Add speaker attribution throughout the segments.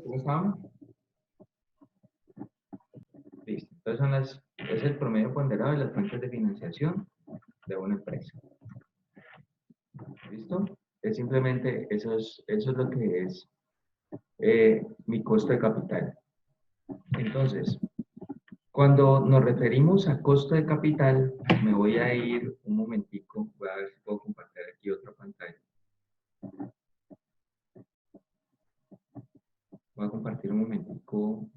Speaker 1: ¿Cómo están? Listo. Entonces es el promedio ponderado de las fuentes de financiación de una empresa. ¿Listo? Es simplemente, eso es lo que es mi costo de capital. Entonces, cuando nos referimos a costo de capital, me voy a ir un momentico, voy a ver si puedo compartir aquí otra pantalla. Voy a compartir un momentico.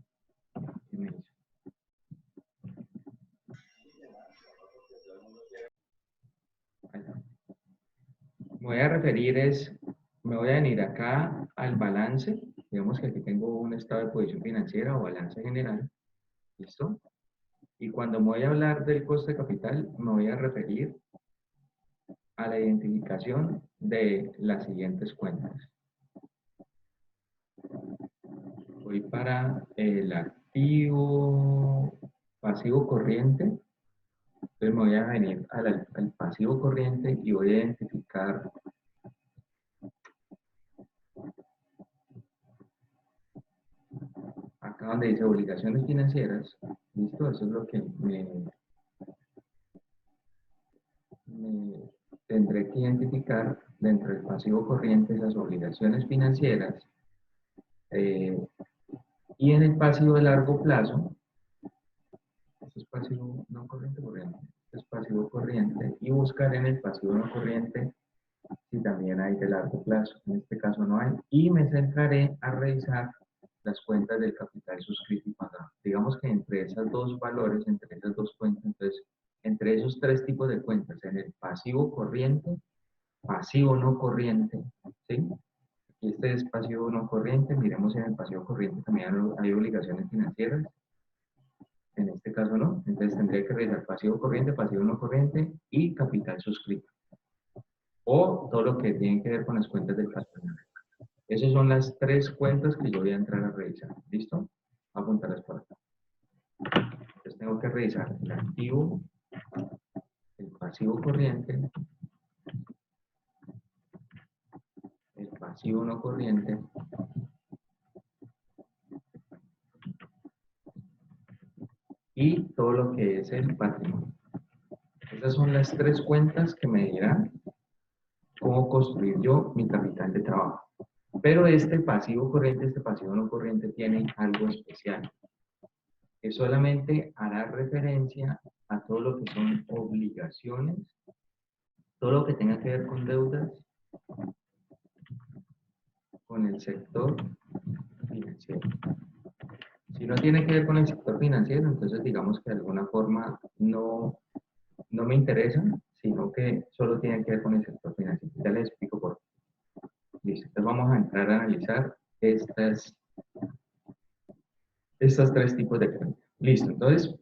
Speaker 1: Me voy a venir acá al balance, digamos que aquí tengo un estado de posición financiera o balance general, ¿listo? Y cuando me voy a hablar del costo de capital, me voy a referir a la identificación de las siguientes cuentas. Voy para el activo pasivo corriente, entonces me voy a venir al pasivo corriente y voy a identificar acá donde dice obligaciones financieras, ¿listo? Eso es lo que me tendré que identificar dentro del pasivo corriente esas obligaciones financieras y en el pasivo de largo plazo, esto es pasivo no corriente, esto es pasivo corriente y buscar en el pasivo no corriente si también hay de largo plazo, en este caso no hay, y me centraré a revisar las cuentas del capital suscrito y pagado. Digamos que entre esos dos valores, entre esas dos cuentas, entonces, entre esos tres tipos de cuentas, en el pasivo corriente, pasivo no corriente, ¿sí? Y este es pasivo no corriente, miremos en el pasivo corriente también hay obligaciones financieras, en este caso no, entonces tendría que revisar pasivo corriente, pasivo no corriente y capital suscrito, o todo lo que tiene que ver con las cuentas del patrimonio. Esas son las tres cuentas que yo voy a entrar a revisar, ¿listo? Apuntarlas por acá. Entonces tengo que revisar el activo, el pasivo corriente, el pasivo no corriente y todo lo que es el patrimonio. Esas son las tres cuentas que me dirán cómo construir yo mi capital de trabajo. Pero este pasivo corriente, este pasivo no corriente tiene algo especial, que solamente hará referencia a todo lo que son obligaciones, todo lo que tenga que ver con deudas, con el sector financiero. Si no tiene que ver con el sector financiero, entonces digamos que de alguna forma no me interesa, sino que solo tiene que ver con el sector financiero. Ya les explico por qué. Listo, entonces vamos a entrar a analizar estos tres tipos de cuentas. Listo, entonces,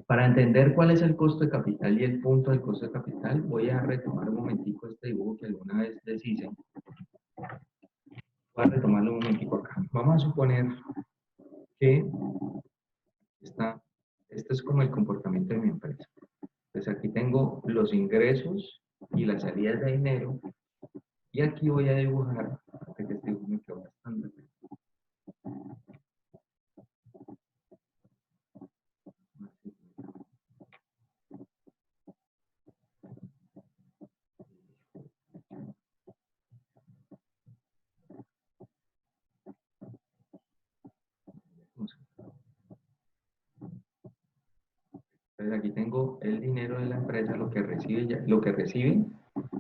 Speaker 1: para entender cuál es el costo de capital y el punto del costo de capital, voy a retomar un momentico este dibujo que alguna vez les hice. Voy a retomarlo un momentico acá. Vamos a suponer que esto es como el comportamiento de mi empresa. Entonces aquí tengo los ingresos y las salidas de dinero y aquí voy a dibujar, hasta que este dibujo me quedó bastante. Entonces aquí tengo el dinero de la empresa, lo que recibe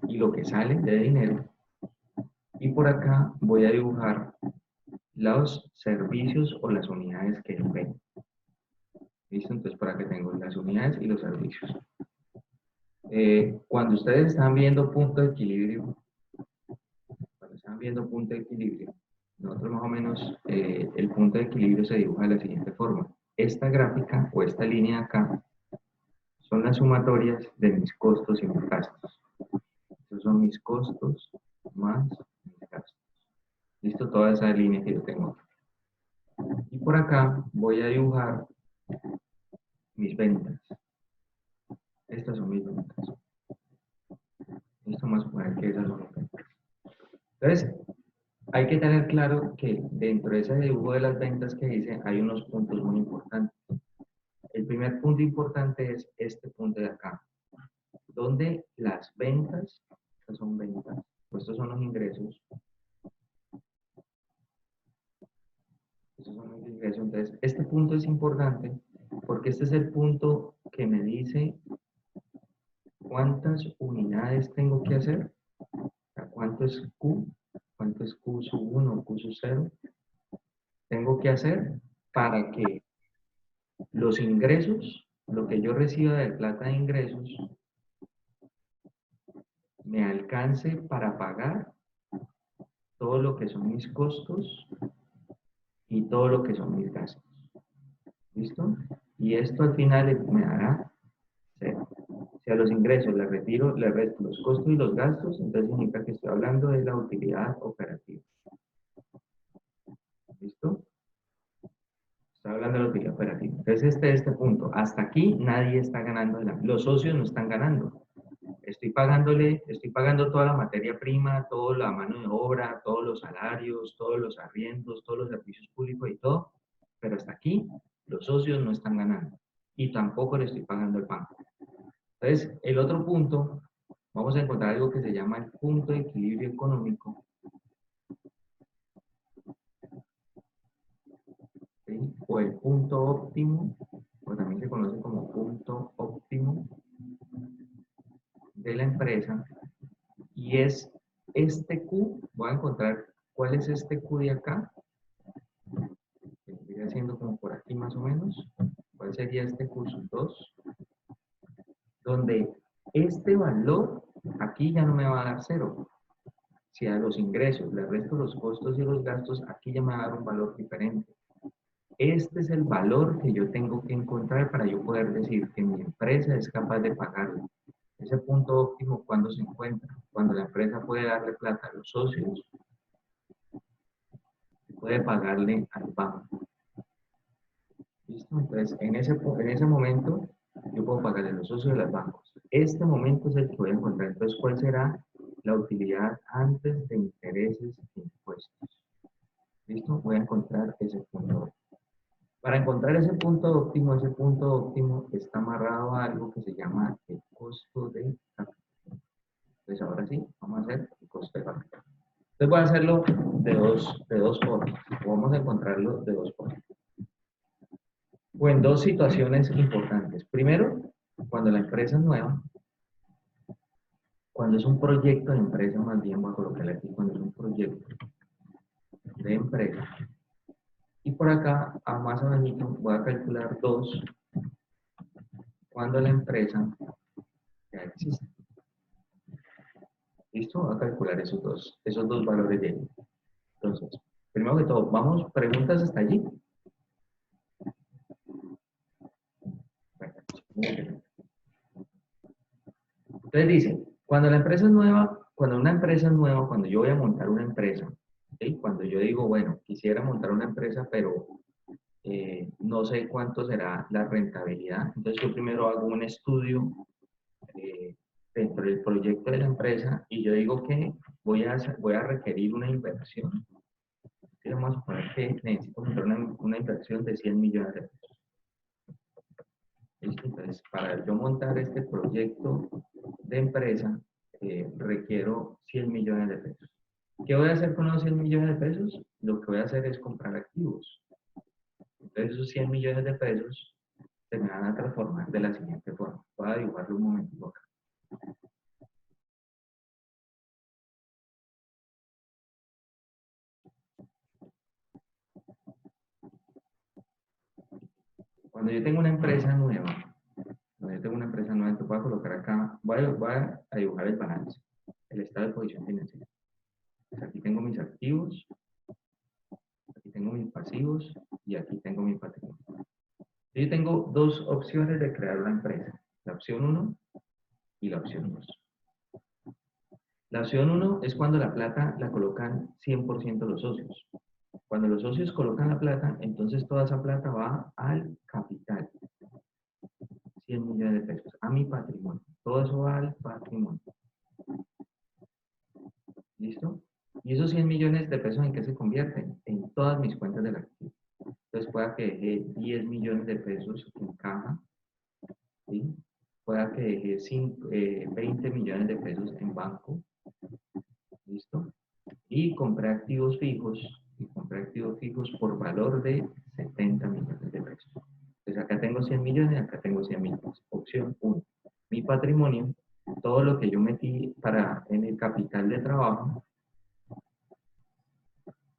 Speaker 1: y lo que sale de dinero. Y por acá voy a dibujar los servicios o las unidades que venden. ¿Listo? Entonces por acá tengo las unidades y los servicios. Cuando ustedes están viendo punto de equilibrio, nosotros más o menos el punto de equilibrio se dibuja de la siguiente forma. Esta gráfica o esta línea acá son las sumatorias de mis costos y mis gastos. Estos son mis costos más mis gastos. Listo, toda esa línea que yo tengo. Y por acá voy a dibujar mis ventas. Estas son mis ventas. Listo, vamos a suponer que esas son mis ventas. Entonces, Hay que tener claro que dentro de ese dibujo de las ventas que hice hay unos puntos muy importantes. El primer punto importante es este punto de acá, donde las ventas, estas son ventas, pues estos son los ingresos, estos son los ingresos. Entonces, este punto es importante porque este es el punto que me dice cuántas unidades tengo que hacer, o sea, cuánto es Q sub 1, Q sub 0, tengo que hacer para que los ingresos, lo que yo reciba de plata de ingresos, me alcance para pagar todo lo que son mis costos y todo lo que son mis gastos. ¿Listo? Y esto al final me dará cero. Si a los ingresos le retiro, le resto los costos y los gastos, entonces significa que estoy hablando de la utilidad operativa. ¿Listo? Estoy hablando de la utilidad operativa. Entonces este punto. Hasta aquí nadie está ganando. Los socios no están ganando. Estoy pagando toda la materia prima, toda la mano de obra, todos los salarios, todos los arriendos, todos los servicios públicos y todo, pero hasta aquí los socios no están ganando y tampoco le estoy pagando el banco. Entonces, el otro punto, vamos a encontrar algo que se llama el punto de equilibrio económico, ¿sí? O el punto óptimo, o también se conoce como punto óptimo de la empresa, y es este Q, voy a encontrar cuál es este Q de acá, que estoy haciendo como por aquí más o menos, cuál sería este Q sub 2, donde este valor aquí ya no me va a dar cero. Si a los ingresos le resto los costos y los gastos, aquí ya me va a dar un valor diferente. Este es el valor que yo tengo que encontrar para yo poder decir que mi empresa es capaz de pagarlo. Ese punto óptimo, ¿cuándo se encuentra? Cuando la empresa puede darle plata a los socios, puede pagarle al banco. ¿Listo? Entonces, en ese momento, yo puedo pagarle a los socios de los bancos. Este momento es el que voy a encontrar. Entonces, ¿cuál será la utilidad antes de intereses e impuestos? ¿Listo? Voy a encontrar ese punto. Para encontrar ese punto óptimo está amarrado a algo que se llama el costo de capital. Entonces, ahora sí, vamos a hacer el costo de capital. Entonces, voy a hacerlo de dos formas. Vamos a encontrarlo de dos formas. O en dos situaciones importantes. Primero, cuando la empresa es nueva, cuando es un proyecto de empresa, más bien voy a colocarle aquí cuando es un proyecto de empresa. Y por acá, a más abajito, voy a calcular dos cuando la empresa ya existe. ¿Listo? Voy a calcular esos dos valores de ahí. Entonces, primero que todo, vamos, preguntas hasta allí. Entonces dice, cuando la empresa es nueva, cuando una empresa es nueva, cuando yo voy a montar una empresa, ¿sí? Cuando yo digo, bueno, quisiera montar una empresa, pero no sé cuánto será la rentabilidad, entonces yo primero hago un estudio dentro del proyecto de la empresa y yo digo que voy a requerir una inversión. ¿Sí? Vamos a suponer que necesito montar una inversión de 100 millones de pesos. ¿Listo? Entonces, para yo montar este proyecto de empresa, requiero 100 millones de pesos. ¿Qué voy a hacer con los 100 millones de pesos? Lo que voy a hacer es comprar activos. Entonces, esos 100 millones de pesos se me van a transformar de la siguiente forma. Voy a dibujarlo un momento acá. Cuando yo tengo una empresa nueva, te voy a colocar acá, voy a dibujar el balance, el estado de posición financiera. Pues aquí tengo mis activos, aquí tengo mis pasivos y aquí tengo mi patrimonio. Yo tengo dos opciones de crear una empresa, la opción 1 y la opción 2. La opción 1 es cuando la plata la colocan 100% los socios. Cuando los socios colocan la plata, entonces toda esa plata va al capital, 100 millones de pesos, a mi patrimonio. Todo eso va al patrimonio. ¿Listo? ¿Y esos 100 millones de pesos en qué se convierten? En todas mis cuentas del activo. Entonces pueda que deje 10 millones de pesos en caja, ¿sí? Pueda que deje 20 millones de pesos en banco, ¿listo? Y compré activos fijos por valor de 70 millones de pesos. Entonces acá tengo 100 millones, acá tengo 100 millones. Opción 1. Mi patrimonio, todo lo que yo metí en el capital de trabajo,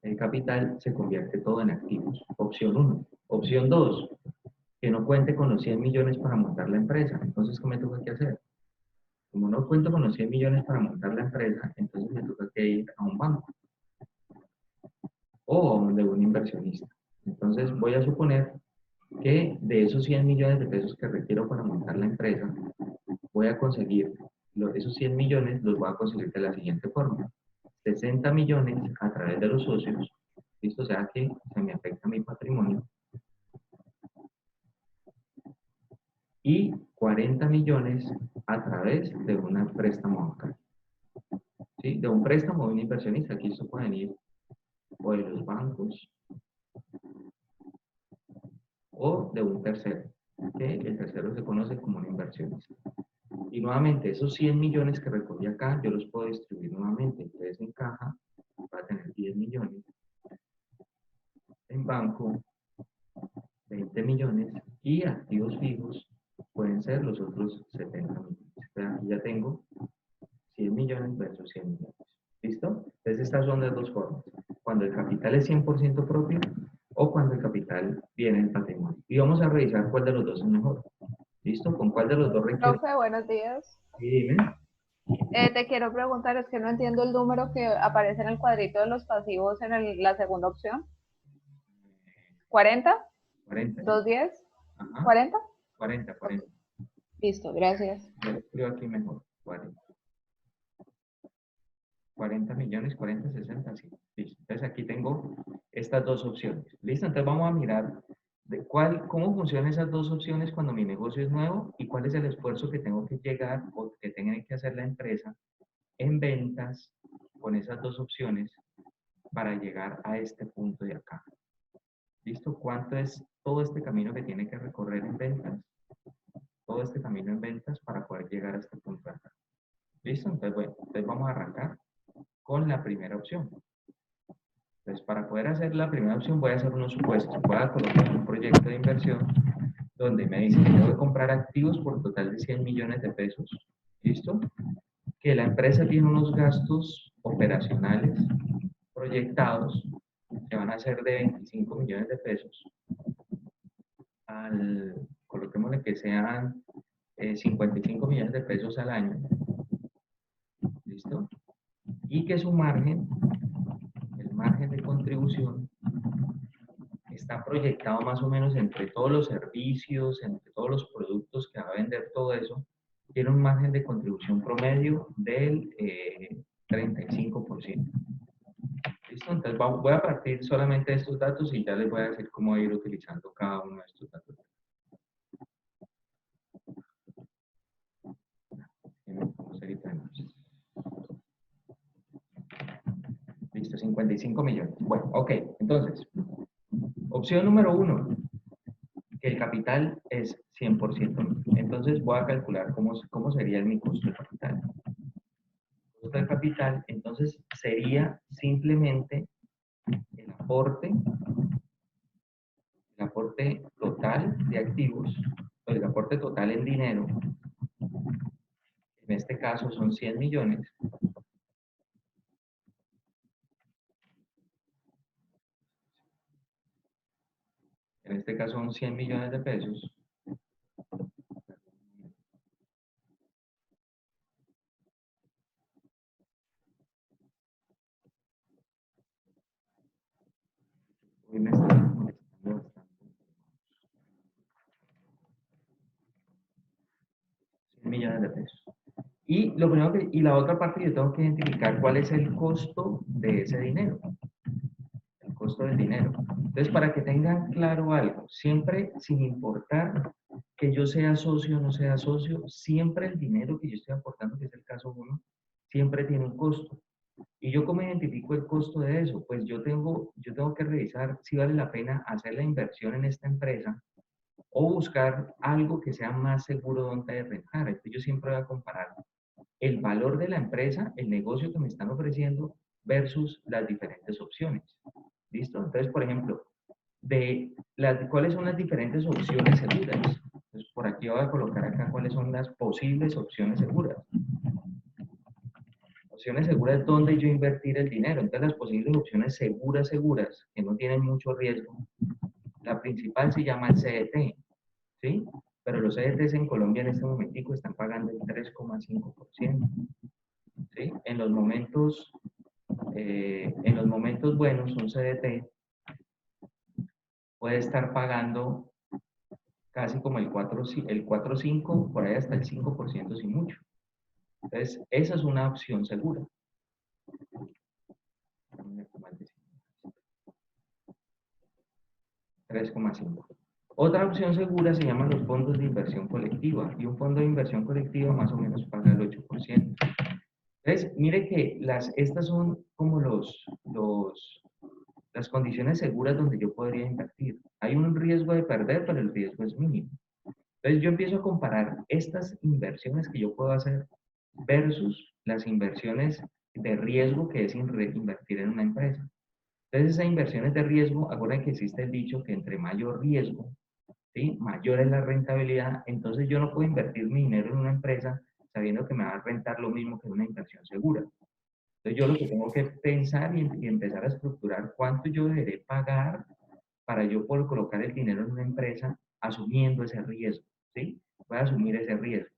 Speaker 1: el capital se convierte todo en activos. Opción 1. Opción 2. Que no cuente con los 100 millones para montar la empresa. Entonces, ¿qué me toca que hacer? Como no cuento con los 100 millones para montar la empresa, entonces me toca que ir a un banco o de un inversionista. Entonces voy a suponer que de esos 100 millones de pesos que requiero para montar la empresa, voy a conseguir, esos 100 millones los voy a conseguir de la siguiente forma. 60 millones a través de los socios, ¿listo? O sea que se me afecta mi patrimonio. Y 40 millones a través de un préstamo bancario. ¿Sí? De un préstamo de un inversionista. Aquí esto pueden ir o de los bancos o de un tercero, que el tercero se conoce como un inversionista. Y nuevamente, esos 100 millones que recogí acá, yo los puedo distribuir nuevamente. Entonces, en caja va a tener 10 millones, en banco 20 millones y activos fijos pueden ser los otros 70 millones. Entonces, aquí ya tengo 100 millones versus 100 millones. ¿Listo? Entonces, estas son las dos formas. Cuando el capital es 100% propio o cuando el capital viene en patrimonio. Y vamos a revisar cuál de los dos es mejor. ¿Listo? ¿Con cuál de los dos requiere?
Speaker 2: Profe, buenos días.
Speaker 1: Sí, dime.
Speaker 2: Te quiero preguntar, es que no entiendo el número que aparece en el cuadrito de los pasivos en la segunda opción. ¿40?
Speaker 1: 40, sí.
Speaker 2: ¿210?
Speaker 1: Ajá.
Speaker 2: ¿40?
Speaker 1: 40,
Speaker 2: Ok,
Speaker 1: 40.
Speaker 2: listo, gracias.
Speaker 1: Yo lo escribo aquí mejor. 40. 40 millones, 40, 60, sí. Listo. Entonces aquí tengo estas dos opciones. Listo. Entonces vamos a mirar cómo funcionan esas dos opciones cuando mi negocio es nuevo y cuál es el esfuerzo que tengo que llegar o que tenga que hacer la empresa en ventas con esas dos opciones para llegar a este punto de acá. ¿Listo? ¿Cuánto es todo este camino que tiene que recorrer en ventas? Todo este camino en ventas para poder llegar a este punto de acá. ¿Listo? Entonces, bueno, entonces vamos a arrancar con la primera opción. Entonces, para poder hacer la primera opción, voy a hacer unos supuestos. Voy a colocar un proyecto de inversión donde me dice que tengo que comprar activos por total de 100 millones de pesos. ¿Listo? Que la empresa tiene unos gastos operacionales proyectados que van a ser de 25 millones de pesos. Coloquémosle que sean 55 millones de pesos al año. ¿Listo? Y que su margen, el margen de contribución, está proyectado más o menos entre todos los servicios, entre todos los productos que va a vender todo eso, tiene un margen de contribución promedio del 35%. ¿Listo? Entonces voy a partir solamente de estos datos y ya les voy a decir cómo ir utilizando cada uno de estos datos. Listo, 55 millones. Bueno, ok, entonces, opción número 1, que el capital es 100%. Entonces voy a calcular cómo sería mi costo de capital. El costo de capital, entonces, sería simplemente el aporte total de activos, o el aporte total en dinero, en este caso son 100 millones, en este caso son 100 millones de pesos, hoy me está molestando bastante, 100 millones de pesos. Y, y la otra parte, yo tengo que identificar cuál es el costo de ese dinero, el costo del dinero. Entonces, para que tengan claro algo, siempre sin importar que yo sea socio o no sea socio, siempre el dinero que yo estoy aportando, que es el caso 1, siempre tiene un costo. ¿Y yo cómo identifico el costo de eso? Pues yo tengo que revisar si vale la pena hacer la inversión en esta empresa o buscar algo que sea más seguro donde rentar. Entonces yo siempre voy a comparar el valor de la empresa, el negocio que me están ofreciendo versus las diferentes opciones. ¿Listo? Entonces, por ejemplo, ¿cuáles son las diferentes opciones seguras? Entonces, por aquí voy a colocar acá cuáles son las posibles opciones seguras. Opciones seguras donde yo invertir el dinero. Entonces, las posibles opciones seguras, que no tienen mucho riesgo. La principal se llama el CDT, ¿sí? Pero los CDTs en Colombia en este momentico están pagando el 3,5%, ¿sí? En los momentos buenos, un CDT puede estar pagando casi como el 4,5, por ahí hasta el 5% sin mucho. Entonces, esa es una opción segura. 3,5. Otra opción segura se llama los fondos de inversión colectiva, y un fondo de inversión colectiva más o menos paga el 8%. Entonces, mire que estas son como las condiciones seguras donde yo podría invertir. Hay un riesgo de perder, pero el riesgo es mínimo. Entonces, yo empiezo a comparar estas inversiones que yo puedo hacer versus las inversiones de riesgo que es invertir en una empresa. Entonces, esas inversiones de riesgo, acuérdense que existe el dicho que entre mayor riesgo, ¿sí?, mayor es la rentabilidad. Entonces, yo no puedo invertir mi dinero en una empresa sabiendo que me va a rentar lo mismo que una inversión segura. Entonces, yo lo que tengo que pensar y empezar a estructurar cuánto yo deberé pagar para yo poder colocar el dinero en una empresa asumiendo ese riesgo, ¿sí? Voy a asumir ese riesgo.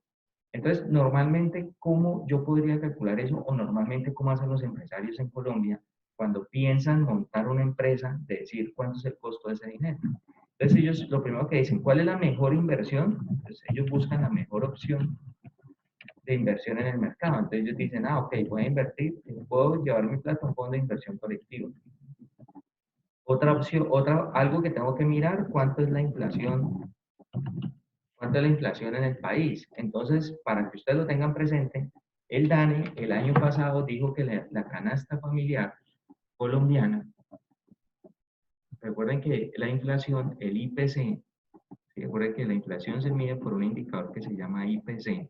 Speaker 1: Entonces, normalmente, ¿cómo yo podría calcular eso? O normalmente, ¿cómo hacen los empresarios en Colombia cuando piensan montar una empresa, de decir cuánto es el costo de ese dinero? Entonces, ellos lo primero que dicen, ¿cuál es la mejor inversión? Entonces, ellos buscan la mejor opción de inversión en el mercado. Entonces, ellos dicen, ok, voy a invertir, puedo llevar mi plata a un fondo de inversión colectiva. Otra opción, algo que tengo que mirar, ¿cuánto es la inflación? ¿Cuánto es la inflación en el país? Entonces, para que ustedes lo tengan presente, el DANE el año pasado dijo que la canasta familiar colombiana, recuerden que la inflación, el IPC, recuerden que la inflación se mide por un indicador que se llama IPC,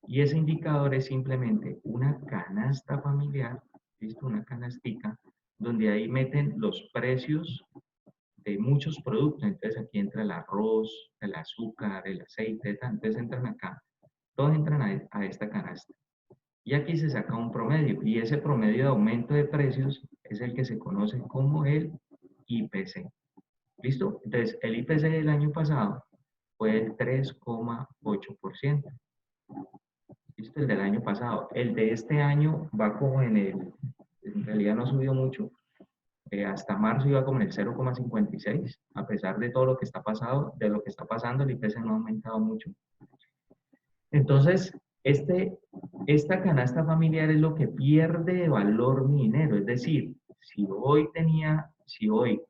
Speaker 1: y ese indicador es simplemente una canasta familiar, ¿listo? Una canastica, donde ahí meten los precios de muchos productos. Entonces aquí entra el arroz, el azúcar, el aceite, entonces entran acá, todos entran a esta canasta. Y aquí se saca un promedio, y ese promedio de aumento de precios es el que se conoce como el IPC. ¿Listo? Entonces el IPC del año pasado fue el 3,8%. ¿Listo? El del año pasado. El de este año va como en realidad no subió mucho, hasta marzo iba como en el 0,56, a pesar de todo lo que está pasando, el IPC no ha aumentado mucho. Entonces, esta canasta familiar es lo que pierde de valor mi dinero. Es decir, si hoy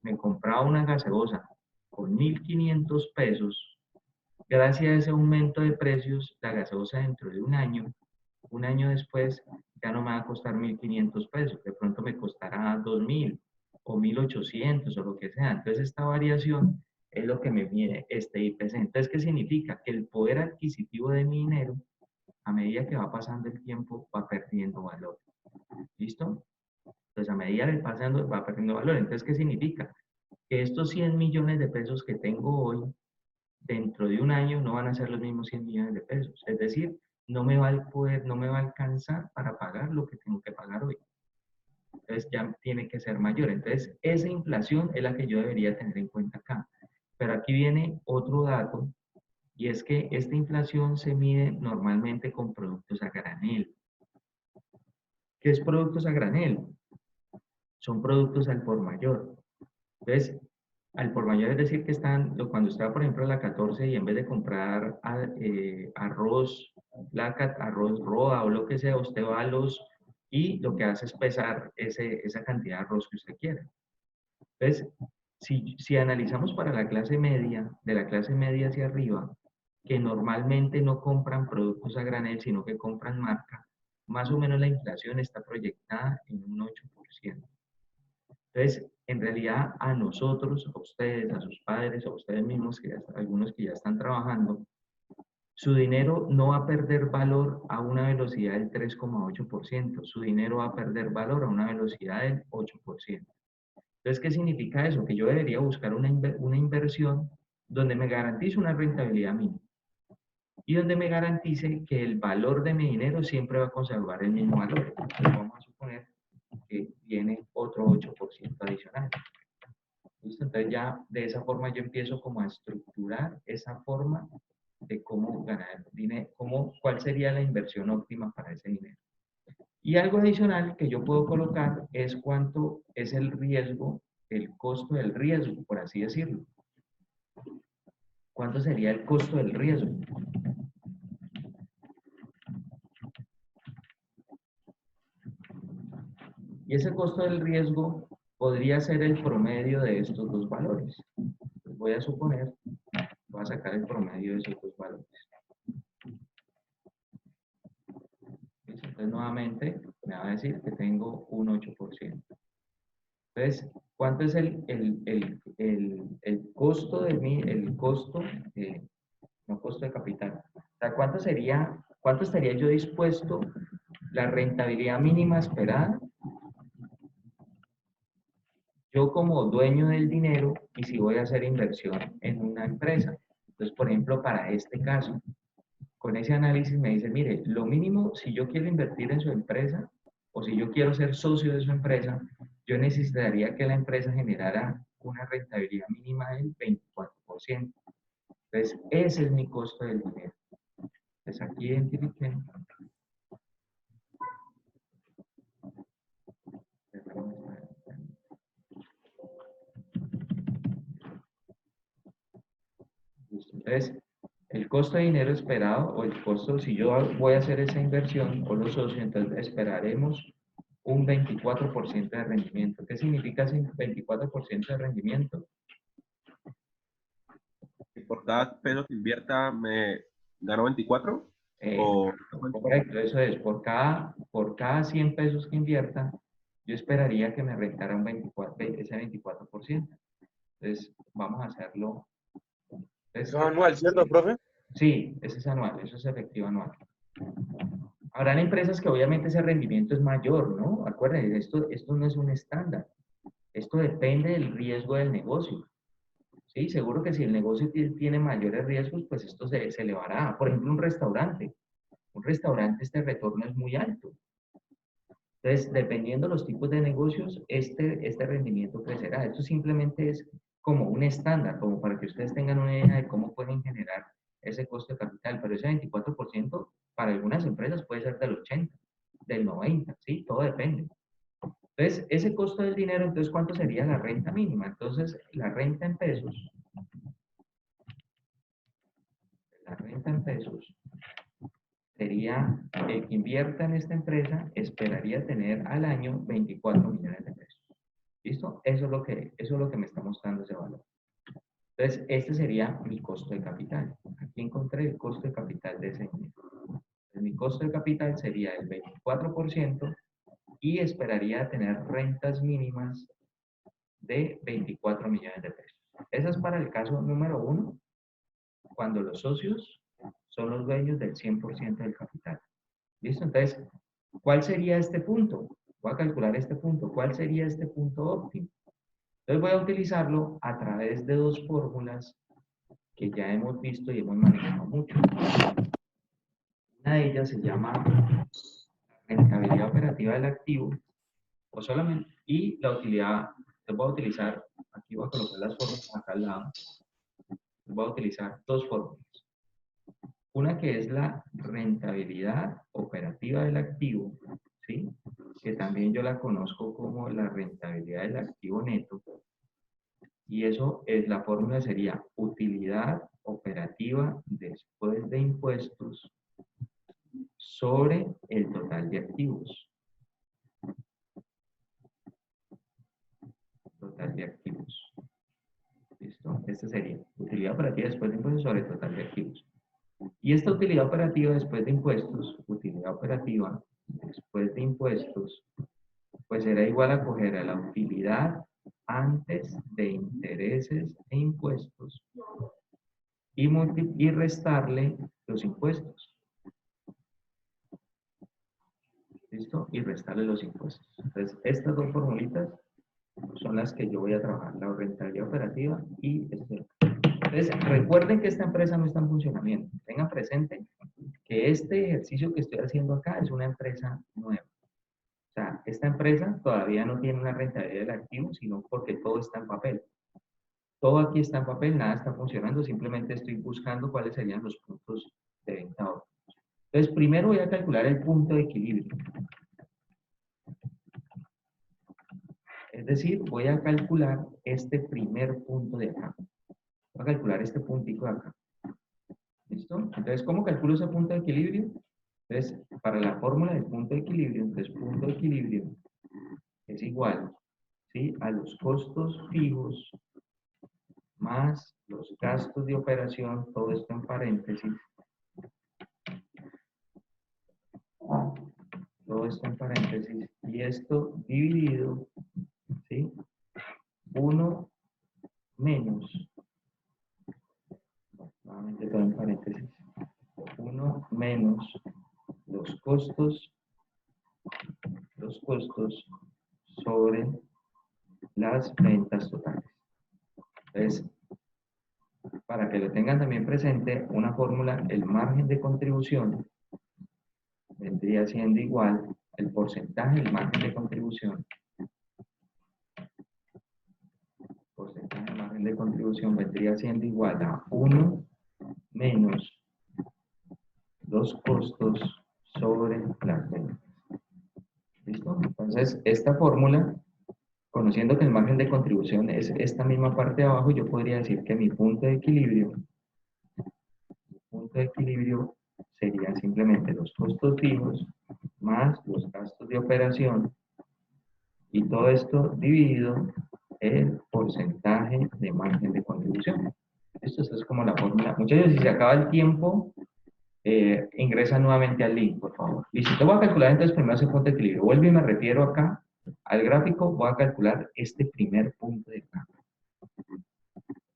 Speaker 1: me compraba una gaseosa con 1.500 pesos, gracias a ese aumento de precios, la gaseosa dentro de un año después, ya no me va a costar 1.500 pesos, de pronto me costará 2.000 o 1.800 o lo que sea. Entonces, esta variación es lo que me mide este IPC. Entonces, ¿qué significa? Que el poder adquisitivo de mi dinero, a medida que va pasando el tiempo, va perdiendo valor. ¿Listo? Entonces, a medida que va pasando, va perdiendo valor. Entonces, ¿qué significa? Que estos 100 millones de pesos que tengo hoy, dentro de un año no van a ser los mismos 100 millones de pesos. Es decir, no me va a alcanzar para pagar lo que tengo que pagar hoy. Entonces ya tiene que ser mayor. Entonces esa inflación es la que yo debería tener en cuenta acá. Pero aquí viene otro dato, y es que esta inflación se mide normalmente con productos a granel. ¿Qué es productos a granel? Son productos al por mayor. Entonces, al por mayor es decir que cuando usted va, por ejemplo, a la 14 y en vez de comprar arroz, arroz roa o lo que sea, usted va y lo que hace es pesar esa cantidad de arroz que usted quiere. Entonces, si analizamos para la clase media, de la clase media hacia arriba, que normalmente no compran productos a granel, sino que compran marca, más o menos la inflación está proyectada en un 8%. Entonces, en realidad a nosotros, a ustedes, a sus padres, a ustedes mismos, algunos que ya están trabajando, su dinero no va a perder valor a una velocidad del 3,8%, su dinero va a perder valor a una velocidad del 8%. Entonces, ¿qué significa eso? Que yo debería buscar una inversión donde me garantice una rentabilidad mínima y donde me garantice que el valor de mi dinero siempre va a conservar el mismo valor. Entonces, vamos a suponer que tiene otro 8% adicional. ¿Listo? Entonces ya de esa forma yo empiezo como a estructurar esa forma de cómo ganar dinero, cuál sería la inversión óptima para ese dinero. Y algo adicional que yo puedo colocar es cuánto es el riesgo, el costo del riesgo, por así decirlo. ¿Cuánto sería el costo del riesgo? Y ese costo del riesgo podría ser el promedio de estos dos valores. Entonces voy a suponer, voy a sacar el promedio de esos dos valores. Entonces nuevamente me va a decir que tengo un 8%. Entonces, ¿cuánto es el costo de el costo, no costo de capital? O sea, cuánto estaría yo dispuesto, la rentabilidad mínima esperada, yo como dueño del dinero, y si voy a hacer inversión en una empresa? Entonces, por ejemplo, para este caso, con ese análisis me dice, mire, lo mínimo, si yo quiero invertir en su empresa, o si yo quiero ser socio de su empresa, yo necesitaría que la empresa generara una rentabilidad mínima del 24%. Entonces, ese es mi costo del dinero. Entonces, aquí identifiqué. Entonces, el costo de dinero esperado, o el costo, si yo voy a hacer esa inversión, o los socios, entonces esperaremos un 24% de rendimiento. ¿Qué significa ese 24% de rendimiento?
Speaker 3: Por cada peso que invierta me gano 24.
Speaker 1: Correcto, eso es, por cada 100 pesos que invierta, yo esperaría que me rentara ese 24%. Entonces, vamos a hacerlo. Entonces,
Speaker 4: ¿Eso es anual, cierto, profe?
Speaker 1: sí, ese es anual, eso es efectivo anual. Habrán empresas que obviamente ese rendimiento es mayor, ¿no? Acuérdense, esto no es un estándar. Esto depende del riesgo del negocio. Sí, seguro que si el negocio tiene mayores riesgos, pues esto se elevará. Por ejemplo, un restaurante. Un restaurante, este retorno es muy alto. Entonces, dependiendo de los tipos de negocios, este rendimiento crecerá. Esto simplemente es como un estándar, como para que ustedes tengan una idea de cómo pueden generar ese costo de capital. Pero ese 24% para algunas empresas puede ser del 80, del 90, ¿sí? Todo depende. Entonces, ese costo del dinero, entonces, ¿cuánto sería la renta mínima? Entonces, la renta en pesos sería el que invierta en esta empresa, esperaría tener al año 24 millones de pesos. ¿Listo? Eso es lo que me está mostrando ese valor. Entonces, este sería mi costo de capital. Aquí encontré el costo de capital de ese dinero. Entonces, mi costo de capital sería el 24% y esperaría tener rentas mínimas de 24 millones de pesos. Esa es para el caso número 1, cuando los socios son los dueños del 100% del capital. ¿Listo? Entonces, ¿cuál sería este punto? Voy a calcular este punto. ¿Cuál sería este punto óptimo? Entonces voy a utilizarlo a través de dos fórmulas que ya hemos visto y hemos manejado mucho. Una de ellas se llama rentabilidad operativa del activo, o solamente, y la utilidad. Entonces voy a utilizar, aquí voy a colocar las fórmulas acá al lado. Voy a utilizar dos fórmulas. Una que es la rentabilidad operativa del activo, ¿sí? Que también yo la conozco como la rentabilidad del activo neto. Y eso es, la fórmula sería utilidad operativa después de impuestos sobre el total de activos. Total de activos. ¿Listo? Esta sería utilidad operativa después de impuestos sobre el total de activos. Y esta utilidad operativa después de impuestos, utilidad operativa después de impuestos, pues será igual a coger a la utilidad antes de intereses e impuestos y restarle los impuestos. ¿Listo? Y restarle los impuestos. Entonces, estas dos formulitas son las que yo voy a trabajar, la rentabilidad operativa y este. Entonces, recuerden que esta empresa no está en funcionamiento. Tengan presente que este ejercicio que estoy haciendo acá es una empresa nueva. O sea, esta empresa todavía no tiene una rentabilidad del activo, sino porque todo está en papel. Todo aquí está en papel, nada está funcionando, simplemente estoy buscando cuáles serían los puntos de venta óptimos. Entonces, primero voy a calcular el punto de equilibrio. Es decir, voy a calcular este primer punto de acá. Voy a calcular este puntico de acá. ¿Listo? Entonces, ¿cómo calculo ese punto de equilibrio? Entonces, para la fórmula del punto de equilibrio, entonces punto de equilibrio es igual, ¿sí?, a los costos fijos más los gastos de operación, todo esto en paréntesis. Todo esto en paréntesis. Y esto dividido, ¿sí?, 1 menos, nuevamente todo en paréntesis, 1 menos los costos sobre las ventas totales. Entonces, para que lo tengan también presente, una fórmula, el margen de contribución vendría siendo igual, el porcentaje del margen de contribución, vendría siendo igual a 1 menos los costos sobre las ventas. ¿Listo? Entonces, esta fórmula, conociendo que el margen de contribución es esta misma parte de abajo, yo podría decir que mi punto de equilibrio sería simplemente los costos fijos más los gastos de operación y todo esto dividido el porcentaje de margen de contribución. Esto es como la fórmula. Muchachos, si se acaba el tiempo, ingresa nuevamente al link, por favor. Y si te voy a calcular entonces primero ese punto de equilibrio, vuelvo y me refiero acá al gráfico, voy a calcular este primer punto de acá.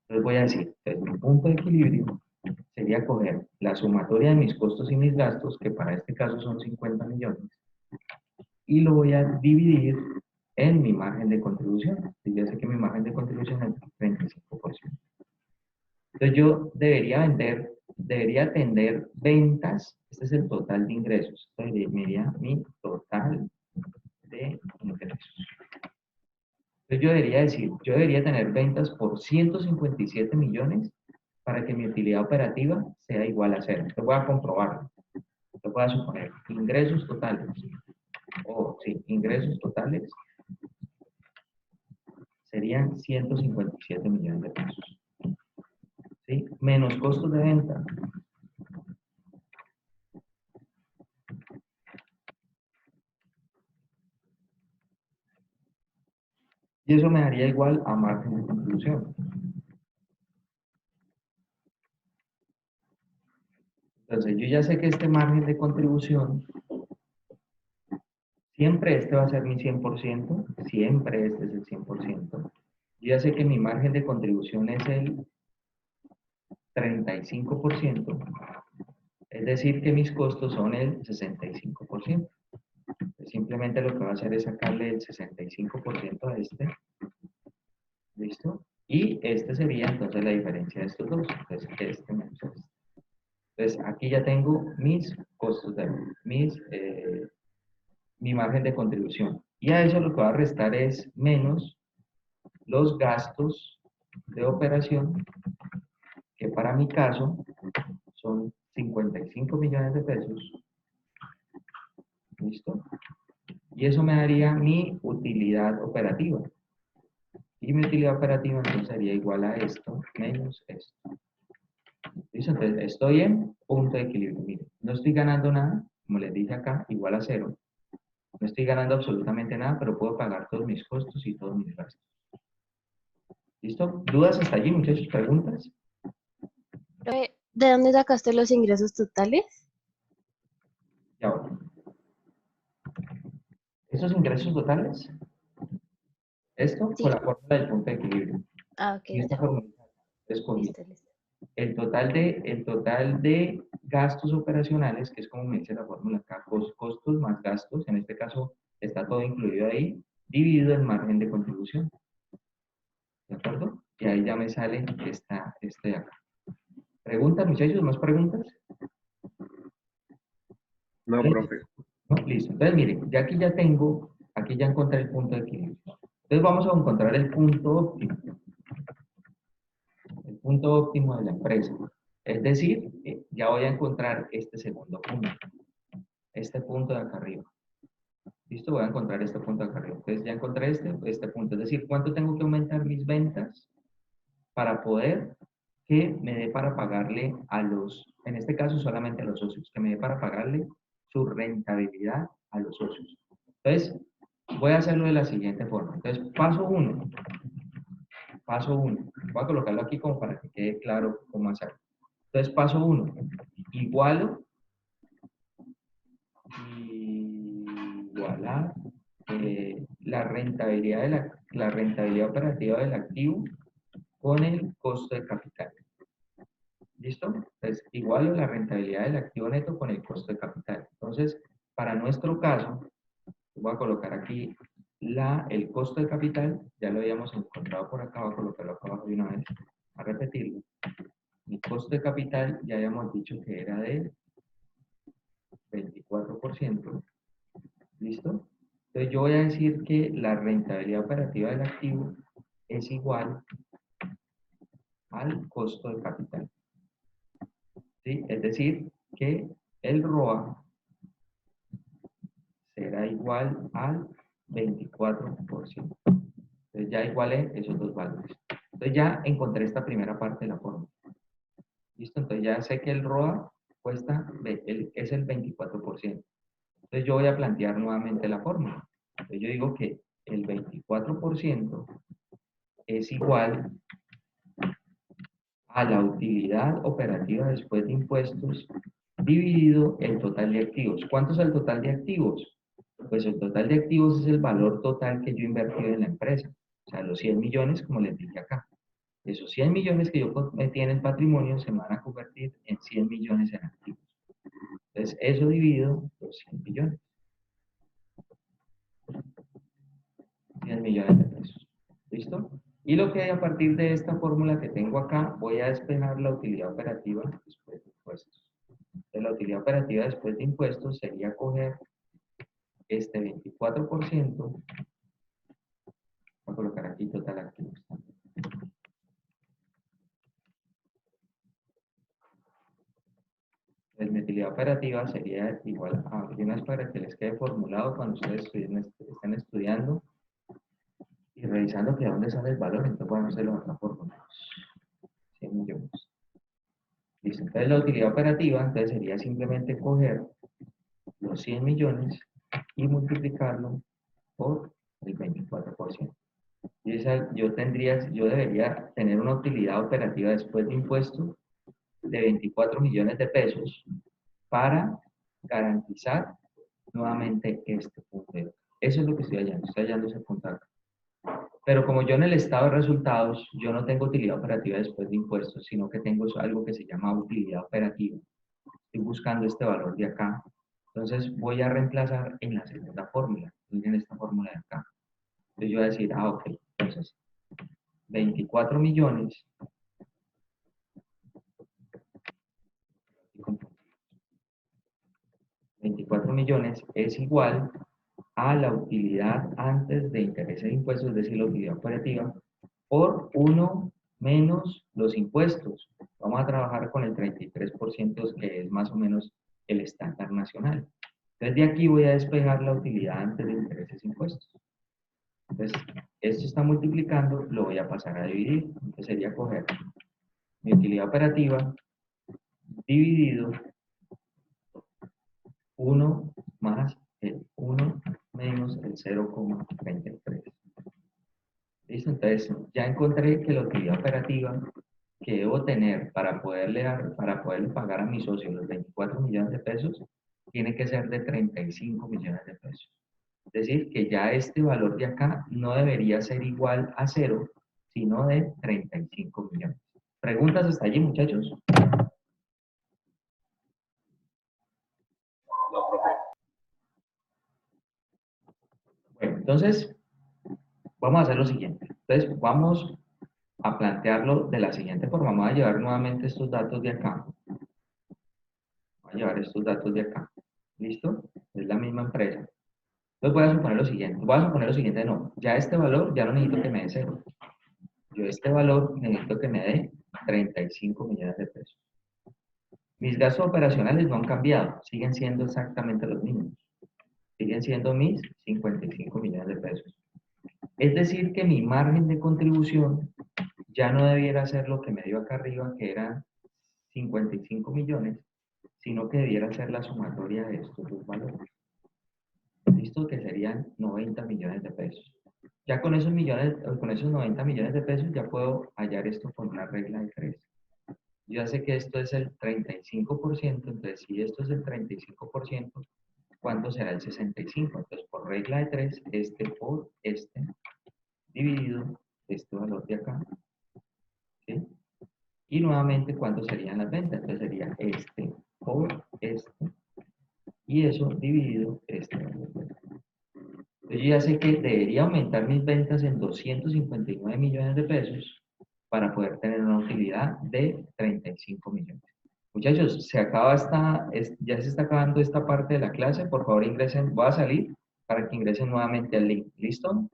Speaker 1: Entonces voy a decir, entonces mi punto de equilibrio sería coger la sumatoria de mis costos y mis gastos, que para este caso son 50 millones, y lo voy a dividir en mi margen de contribución. Y ya sé que mi margen de contribución es el 35%. Entonces yo debería atender ventas, este es el total de ingresos. Entonces diría mi total de ingresos. Entonces yo debería tener ventas por 157 millones para que mi utilidad operativa sea igual a 0. Entonces voy a comprobarlo. Entonces voy a suponer ingresos totales. Ingresos totales serían 157 millones de pesos. ¿Sí? Menos costos de venta. Y eso me daría igual a margen de contribución. Entonces, yo ya sé que este margen de contribución, siempre este va a ser mi 100%, siempre este es el 100%. Yo ya sé que mi margen de contribución es el 35%, es decir, que mis costos son el 65%. Simplemente lo que va a hacer es sacarle el 65% a este. ¿Listo? Y este sería entonces la diferencia de estos dos. Entonces, este menos este. Entonces, aquí ya tengo mis costos de mi margen de contribución. Y a eso lo que va a restar es menos los gastos de operación, que para mi caso son 55 millones de pesos. ¿Listo? Y eso me daría mi utilidad operativa. Y mi utilidad operativa entonces sería igual a esto menos esto. ¿Listo? Entonces estoy en punto de equilibrio. Miren, no estoy ganando nada, como les dije acá, igual a 0. No estoy ganando absolutamente nada, pero puedo pagar todos mis costos y todos mis gastos. ¿Listo? ¿Dudas hasta allí, muchachos? ¿Preguntas?
Speaker 4: ¿De dónde sacaste los ingresos totales?
Speaker 1: Ya voy. Estos ingresos totales, esto
Speaker 4: Sí.
Speaker 1: con la fórmula del punto de equilibrio.
Speaker 4: Ah, ok,
Speaker 1: Y esta
Speaker 4: está.
Speaker 1: fórmula escogí
Speaker 4: Listo, listo.
Speaker 1: el total de gastos operacionales, que es como me dice la fórmula acá, costos más gastos, en este caso está todo incluido ahí, dividido el margen de contribución. ¿De acuerdo? Y ahí ya me sale este de acá. ¿Preguntas, muchachos? ¿Más preguntas?
Speaker 3: No, profe.
Speaker 1: ¿No? Listo. Entonces, miren, ya aquí ya tengo, aquí ya encontré el punto de equilibrio. Entonces vamos a encontrar el punto óptimo. El punto óptimo de la empresa. Es decir, ya voy a encontrar este segundo punto. Este punto de acá arriba. ¿Listo? Voy a encontrar este punto de acá arriba. Entonces ya encontré este punto. Es decir, ¿cuánto tengo que aumentar mis ventas para poder que me dé para pagarle a los, en este caso solamente a los socios, que me dé para pagarle su rentabilidad a los socios? Entonces, voy a hacerlo de la siguiente forma. Entonces, paso 1. Paso 1. Voy a colocarlo aquí como para que quede claro cómo hacerlo. Entonces, paso 1. Igualar la rentabilidad la rentabilidad operativa del activo con el costo de capital. ¿Listo? Entonces, igualo la rentabilidad del activo neto con el costo de capital. Entonces, para nuestro caso, voy a colocar aquí el costo de capital, ya lo habíamos encontrado por acá, voy a colocarlo acá abajo de una vez, a repetirlo. Mi costo de capital ya habíamos dicho que era de 24%. ¿Listo? Entonces yo voy a decir que la rentabilidad operativa del activo es igual al costo de capital. ¿Sí? Es decir, que el ROA será igual al 24%. Entonces ya igualé esos dos valores. Entonces ya encontré esta primera parte de la fórmula. ¿Listo? Entonces ya sé que el ROA es el 24%. Entonces yo voy a plantear nuevamente la fórmula. Entonces yo digo que el 24% es igual a la utilidad operativa después de impuestos dividido el total de activos. ¿Cuánto es el total de activos? Pues el total de activos es el valor total que yo he invertido en la empresa. O sea, los 100 millones, como les dije acá. Esos 100 millones que yo metí en el patrimonio se van a convertir en 100 millones en activos. Entonces, eso dividido los 100 millones. 100 millones de pesos. ¿Listo? Y lo que a partir de esta fórmula que tengo acá, voy a despejar la utilidad operativa después de impuestos. Entonces, la utilidad operativa después de impuestos sería coger este 24%, voy a colocar aquí total activos. Entonces, mi utilidad operativa sería igual a, y una vez para que les quede formulado cuando ustedes estén estudiando y revisando que de dónde sale el valor, entonces podemos hacerlo de otra forma. 100 millones. Listo. Entonces la utilidad operativa entonces sería simplemente coger los 100 millones y multiplicarlo por el 24%. Y yo debería tener una utilidad operativa después de impuestos de 24 millones de pesos para garantizar nuevamente este punto. Eso es lo que estoy hallando ese punto acá. Pero como yo en el estado de resultados, yo no tengo utilidad operativa después de impuestos, sino que tengo algo que se llama utilidad operativa. Estoy buscando este valor de acá. Entonces voy a reemplazar en la segunda fórmula, en esta fórmula de acá. Entonces yo voy a decir, ok, entonces 24 millones 24 millones es igual a la utilidad antes de intereses e impuestos, es decir, la utilidad operativa, por 1 menos los impuestos. Vamos a trabajar con el 33%, que es más o menos el estándar nacional. Entonces, de aquí voy a despejar la utilidad antes de intereses e impuestos. Entonces, esto está multiplicando, lo voy a pasar a dividir. Entonces, sería coger mi utilidad operativa dividido 1 más el 1 menos el 0,33. ¿Listo? Entonces, ya encontré que la utilidad operativa que debo tener para poderle pagar a mi socio los 24 millones de pesos tiene que ser de 35 millones de pesos. Es decir, que ya este valor de acá no debería ser igual a 0, sino de 35 millones. ¿Preguntas hasta allí, muchachos?
Speaker 3: No, profe.
Speaker 1: Bueno, entonces, vamos a hacer lo siguiente. Entonces, vamos a plantearlo de la siguiente forma. Vamos a llevar nuevamente estos datos de acá. Voy a llevar estos datos de acá. ¿Listo? Es la misma empresa. Entonces voy a suponer lo siguiente. Voy a suponer lo siguiente, no. Ya este valor, ya no necesito que me dé 0. Yo este valor necesito que me dé 35 millones de pesos. Mis gastos operacionales no han cambiado. Siguen siendo exactamente los mismos. Siguen siendo mis 55 millones de pesos. Es decir, que mi margen de contribución ya no debiera ser lo que me dio acá arriba, que eran 55 millones, sino que debiera ser la sumatoria de estos dos valores. ¿Listo? Que serían 90 millones de pesos. Ya con esos 90 millones de pesos ya puedo hallar esto con una regla de 3. Yo ya sé que esto es el 35%, entonces si esto es el 35%, ¿cuánto será el 65%? Entonces por regla de 3, este por este, dividido este valor de acá, ¿sí? Y nuevamente, ¿cuánto serían las ventas? Entonces sería este por este, y eso dividido este valor de acá. Entonces yo ya sé que debería aumentar mis ventas en 259 millones de pesos para poder tener una utilidad de 35 millones. Muchachos, ya se está acabando esta parte de la clase. Por favor ingresen, voy a salir para que ingresen nuevamente al link. ¿Listo?